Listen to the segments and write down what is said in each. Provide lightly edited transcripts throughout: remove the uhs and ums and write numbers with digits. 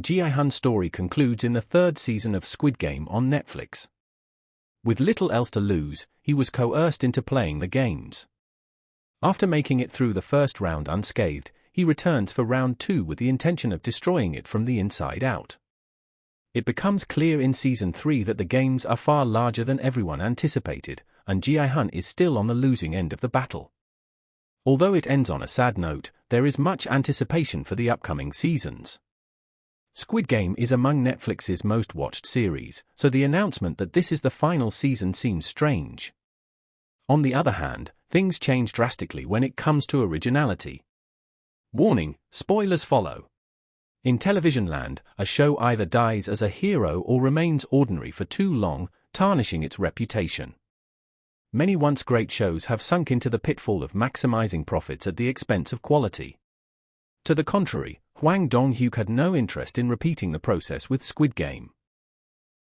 Gi-hun's story concludes in the third season of Squid Game on Netflix. With little else to lose, he was coerced into playing the games. After making it through the first round unscathed, he returns for round 2 with the intention of destroying it from the inside out. It becomes clear in Season 3 that the games are far larger than everyone anticipated, and Gi-hun is still on the losing end of the battle. Although it ends on a sad note, there is much anticipation for the upcoming seasons. Squid Game is among Netflix's most watched series, so the announcement that this is the final season seems strange. On the other hand, things change drastically when it comes to originality. Warning, spoilers follow. In television land, a show either dies as a hero or remains ordinary for too long, tarnishing its reputation. Many once great shows have sunk into the pitfall of maximizing profits at the expense of quality. To the contrary, Hwang Dong-hyuk had no interest in repeating the process with Squid Game.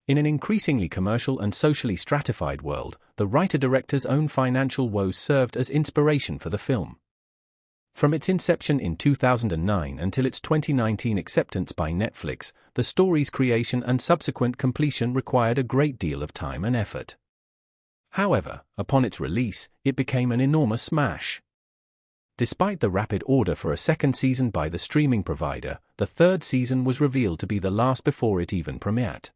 In an increasingly commercial and socially stratified world, the writer-director's own financial woes served as inspiration for the film. From its inception in 2009 until its 2019 acceptance by Netflix, the story's creation and subsequent completion required a great deal of time and effort. However, upon its release, it became an enormous smash. Despite the rapid order for a second season by the streaming provider, the third season was revealed to be the last before it even premiered.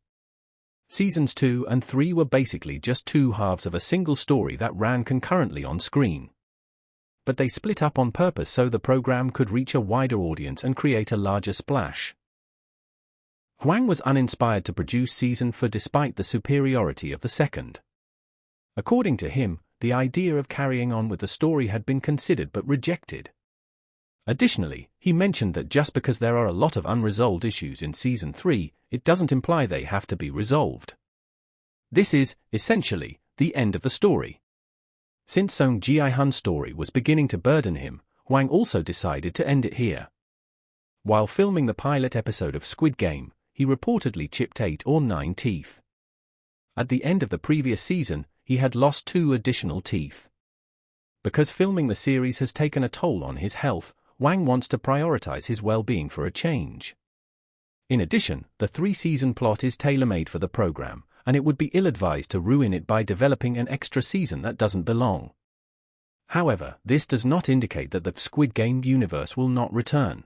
Seasons 2 and 3 were basically just two halves of a single story that ran concurrently on screen. But they split up on purpose so the program could reach a wider audience and create a larger splash. Hwang was uninspired to produce Season 4 despite the superiority of the second. According to him, the idea of carrying on with the story had been considered but rejected. Additionally, he mentioned that just because there are a lot of unresolved issues in Season 3, it doesn't imply they have to be resolved. This is, essentially, the end of the story. Since Gi-hun's story was beginning to burden him, Hwang also decided to end it here. While filming the pilot episode of Squid Game, he reportedly chipped 8 or 9 teeth. At the end of the previous season, he had lost 2 additional teeth. Because filming the series has taken a toll on his health, Hwang wants to prioritize his well-being for a change. In addition, the 3-season plot is tailor-made for the program, and it would be ill-advised to ruin it by developing an extra season that doesn't belong. However, this does not indicate that the Squid Game universe will not return.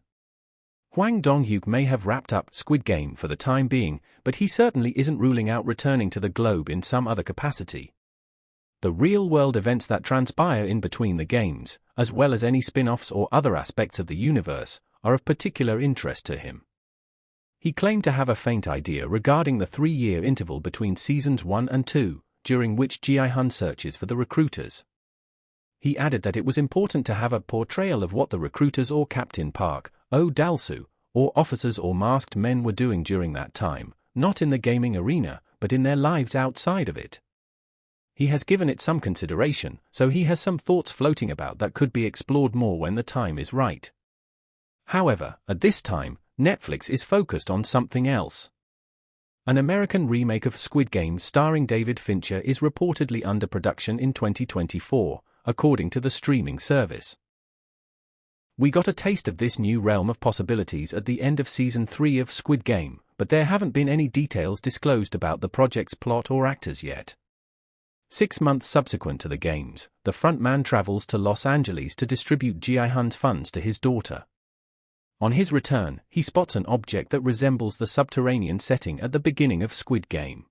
Hwang Dong-hyuk may have wrapped up Squid Game for the time being, but he certainly isn't ruling out returning to the globe in some other capacity. The real-world events that transpire in between the games, as well as any spin-offs or other aspects of the universe, are of particular interest to him. He claimed to have a faint idea regarding the 3-year interval between Seasons 1 and 2, during which Gi-hun searches for the recruiters. He added that it was important to have a portrayal of what the recruiters or Captain Park, Dalsu, or officers or masked men were doing during that time, not in the gaming arena, but in their lives outside of it. He has given it some consideration, so he has some thoughts floating about that could be explored more when the time is right. However, at this time, Netflix is focused on something else. An American remake of Squid Game starring David Fincher is reportedly under production in 2024, according to the streaming service. We got a taste of this new realm of possibilities at the end of Season 3 of Squid Game, but there haven't been any details disclosed about the project's plot or actors yet. 6 months subsequent to the games, the frontman travels to Los Angeles to distribute Gi-hun's funds to his daughter. On his return, he spots an object that resembles the subterranean setting at the beginning of Squid Game.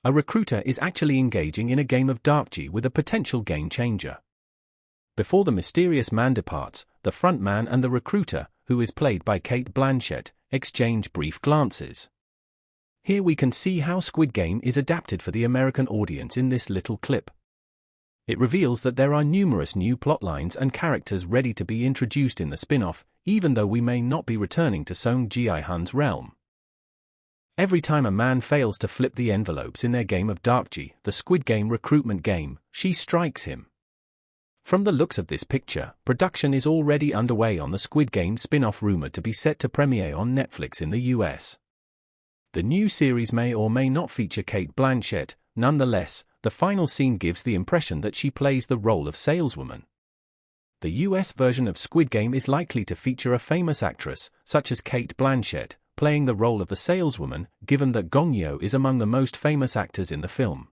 A recruiter is actually engaging in a game of Darkgi with a potential game changer. Before the mysterious man departs, the frontman and the recruiter, who is played by Cate Blanchett, exchange brief glances. Here we can see how Squid Game is adapted for the American audience in this little clip. It reveals that there are numerous new plotlines and characters ready to be introduced in the spin-off, even though we may not be returning to Gi-hun's realm. Every time a man fails to flip the envelopes in their game of Darkgi, the Squid Game recruitment game, she strikes him. From the looks of this picture, production is already underway on the Squid Game spin-off rumored to be set to premiere on Netflix in the US. The new series may or may not feature Cate Blanchett. Nonetheless, the final scene gives the impression that she plays the role of saleswoman. The US version of Squid Game is likely to feature a famous actress, such as Cate Blanchett, playing the role of the saleswoman, given that Gong-yo is among the most famous actors in the film.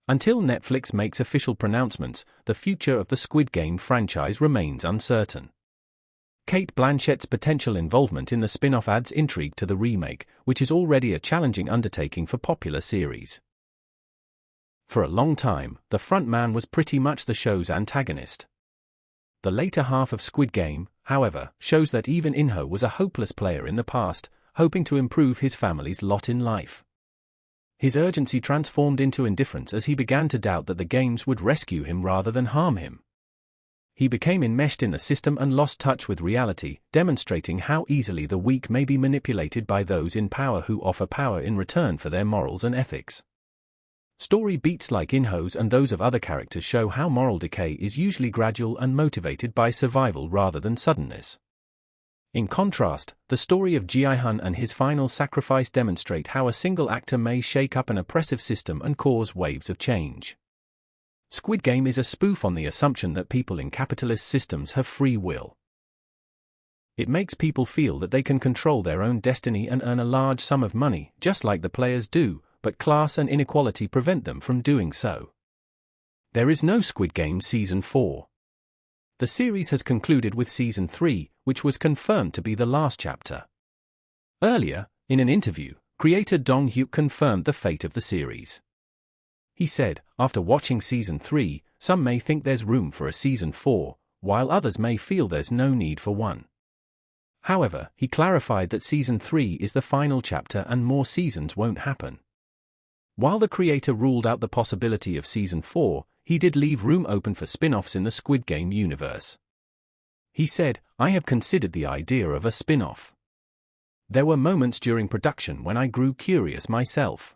Until Netflix makes official pronouncements, the future of the Squid Game franchise remains uncertain. Cate Blanchett's potential involvement in the spin-off adds intrigue to the remake, which is already a challenging undertaking for popular series. For a long time, the frontman was pretty much the show's antagonist. The later half of Squid Game, however, shows that even In-ho was a hopeless player in the past, hoping to improve his family's lot in life. His urgency transformed into indifference as he began to doubt that the games would rescue him rather than harm him. He became enmeshed in the system and lost touch with reality, demonstrating how easily the weak may be manipulated by those in power who offer power in return for their morals and ethics. Story beats like In-ho's and those of other characters show how moral decay is usually gradual and motivated by survival rather than suddenness. In contrast, the story of Gi-hun and his final sacrifice demonstrate how a single actor may shake up an oppressive system and cause waves of change. Squid Game is a spoof on the assumption that people in capitalist systems have free will. It makes people feel that they can control their own destiny and earn a large sum of money, just like the players do, but class and inequality prevent them from doing so. There is no Squid Game Season 4. The series has concluded with Season 3, which was confirmed to be the last chapter. Earlier, in an interview, creator Dong-hyuk confirmed the fate of the series. He said, after watching Season 3, some may think there's room for a Season 4, while others may feel there's no need for one. However, he clarified that Season 3 is the final chapter and more seasons won't happen. While the creator ruled out the possibility of Season 4, he did leave room open for spin-offs in the Squid Game universe. He said, "I have considered the idea of a spin-off. There were moments during production when I grew curious myself.